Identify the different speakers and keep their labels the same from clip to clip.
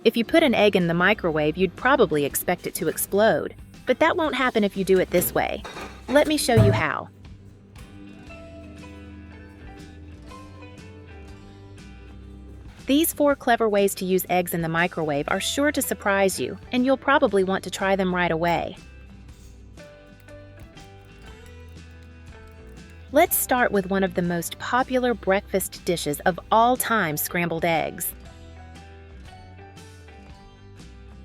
Speaker 1: If you put an egg in the microwave, you'd probably expect it to explode, but that won't happen if you do it this way. Let me show you how. These 4 clever ways to use eggs in the microwave are sure to surprise you, and you'll probably want to try them right away. Let's start with one of the most popular breakfast dishes of all time, scrambled eggs.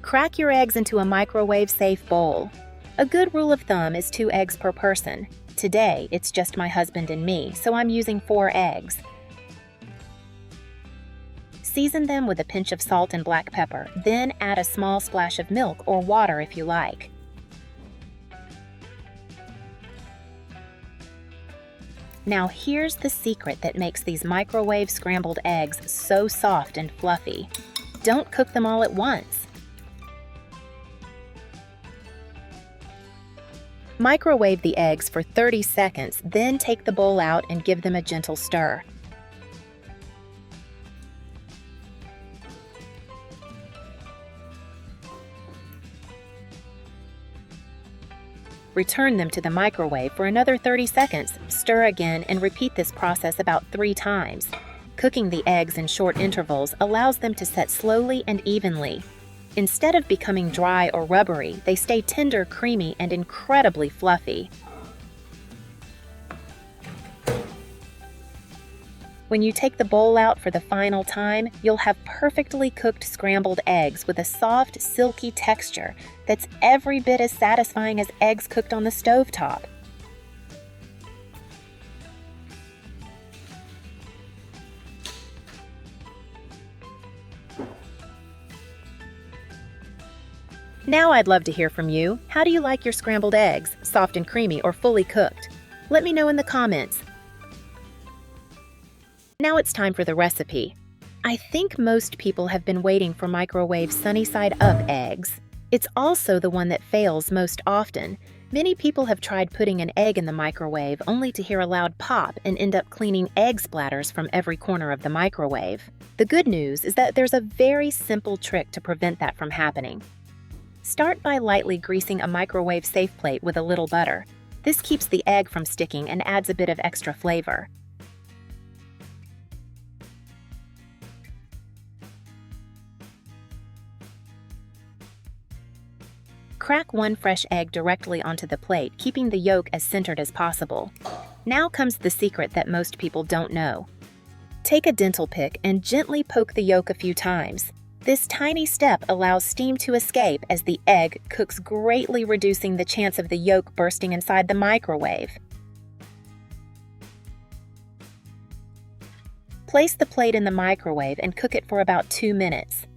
Speaker 1: Crack your eggs into a microwave-safe bowl. A good rule of thumb is 2 eggs per person. Today, it's just my husband and me, so I'm using 4 eggs. Season them with a pinch of salt and black pepper, then add a small splash of milk or water if you like. Now here's the secret that makes these microwave scrambled eggs so soft and fluffy. Don't cook them all at once. Microwave the eggs for 30 seconds, then take the bowl out and give them a gentle stir. Return them to the microwave for another 30 seconds, stir again, and repeat this process about 3 times. Cooking the eggs in short intervals allows them to set slowly and evenly. Instead of becoming dry or rubbery, they stay tender, creamy, and incredibly fluffy. When you take the bowl out for the final time, you'll have perfectly cooked scrambled eggs with a soft, silky texture that's every bit as satisfying as eggs cooked on the stovetop. Now I'd love to hear from you. How do you like your scrambled eggs? Soft and creamy or fully cooked? Let me know in the comments. Now it's time for the recipe. I think most people have been waiting for microwave sunny-side-up eggs. It's also the one that fails most often. Many people have tried putting an egg in the microwave only to hear a loud pop and end up cleaning egg splatters from every corner of the microwave. The good news is that there's a very simple trick to prevent that from happening. Start by lightly greasing a microwave-safe plate with a little butter. This keeps the egg from sticking and adds a bit of extra flavor. Crack 1 fresh egg directly onto the plate, keeping the yolk as centered as possible. Now comes the secret that most people don't know. Take a dental pick and gently poke the yolk a few times. This tiny step allows steam to escape as the egg cooks, greatly reducing the chance of the yolk bursting inside the microwave. Place the plate in the microwave and cook it for about 2 minutes.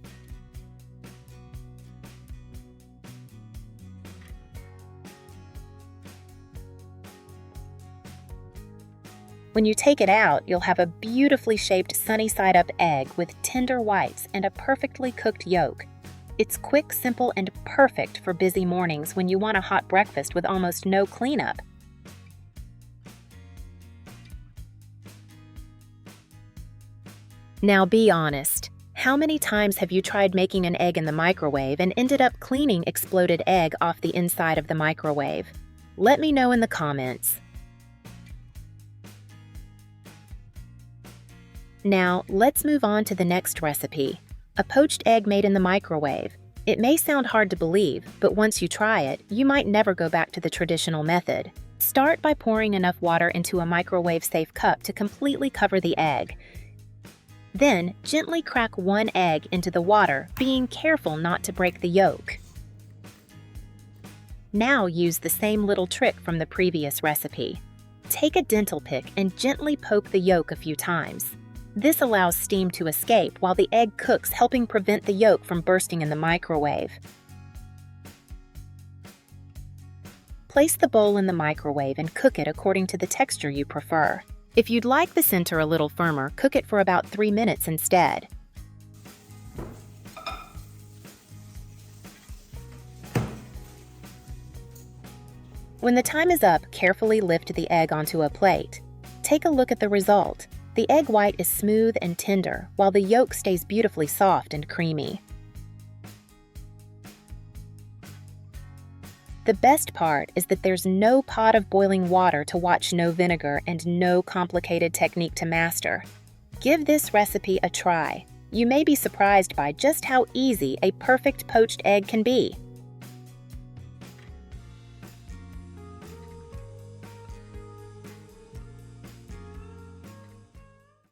Speaker 1: When you take it out, you'll have a beautifully shaped sunny-side-up egg with tender whites and a perfectly cooked yolk. It's quick, simple, and perfect for busy mornings when you want a hot breakfast with almost no cleanup. Now be honest. How many times have you tried making an egg in the microwave and ended up cleaning exploded egg off the inside of the microwave? Let me know in the comments. Now, let's move on to the next recipe, a poached egg made in the microwave. It may sound hard to believe, but once you try it, you might never go back to the traditional method. Start by pouring enough water into a microwave-safe cup to completely cover the egg. Then, gently crack 1 egg into the water, being careful not to break the yolk. Now use the same little trick from the previous recipe. Take a dental pick and gently poke the yolk a few times. This allows steam to escape while the egg cooks, helping prevent the yolk from bursting in the microwave. Place the bowl in the microwave and cook it according to the texture you prefer. If you'd like the center a little firmer, cook it for about 3 minutes instead. When the time is up, carefully lift the egg onto a plate. Take a look at the result. The egg white is smooth and tender, while the yolk stays beautifully soft and creamy. The best part is that there's no pot of boiling water to watch, no vinegar, and no complicated technique to master. Give this recipe a try. You may be surprised by just how easy a perfect poached egg can be.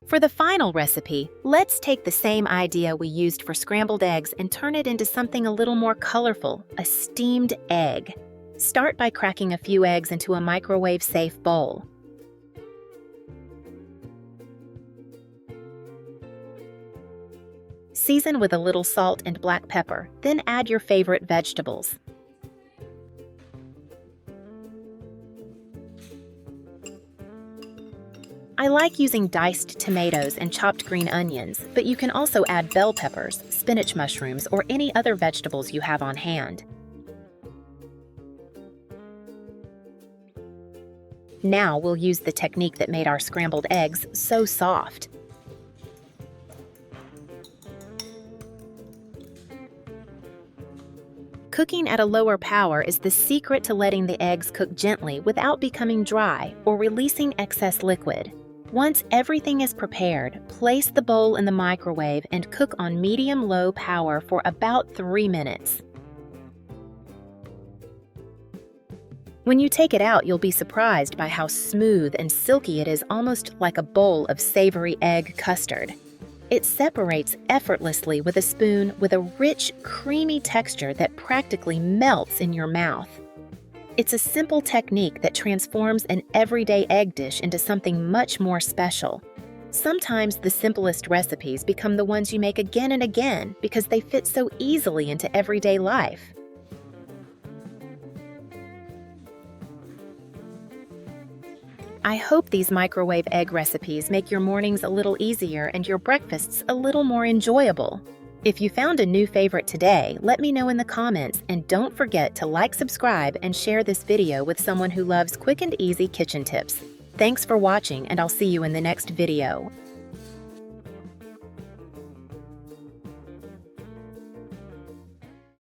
Speaker 1: For the final recipe, let's take the same idea we used for scrambled eggs and turn it into something a little more colorful, a steamed egg. Start by cracking a few eggs into a microwave-safe bowl. Season with a little salt and black pepper, then add your favorite vegetables. I like using diced tomatoes and chopped green onions, but you can also add bell peppers, spinach mushrooms, or any other vegetables you have on hand. Now we'll use the technique that made our scrambled eggs so soft. Cooking at a lower power is the secret to letting the eggs cook gently without becoming dry or releasing excess liquid. Once everything is prepared, place the bowl in the microwave and cook on medium-low power for about 3 minutes. When you take it out, you'll be surprised by how smooth and silky it is, almost like a bowl of savory egg custard. It separates effortlessly with a spoon with a rich, creamy texture that practically melts in your mouth. It's a simple technique that transforms an everyday egg dish into something much more special. Sometimes the simplest recipes become the ones you make again and again because they fit so easily into everyday life. I hope these microwave egg recipes make your mornings a little easier and your breakfasts a little more enjoyable. If you found a new favorite today, let me know in the comments, and don't forget to like, subscribe, and share this video with someone who loves quick and easy kitchen tips. Thanks for watching, and I'll see you in the next video.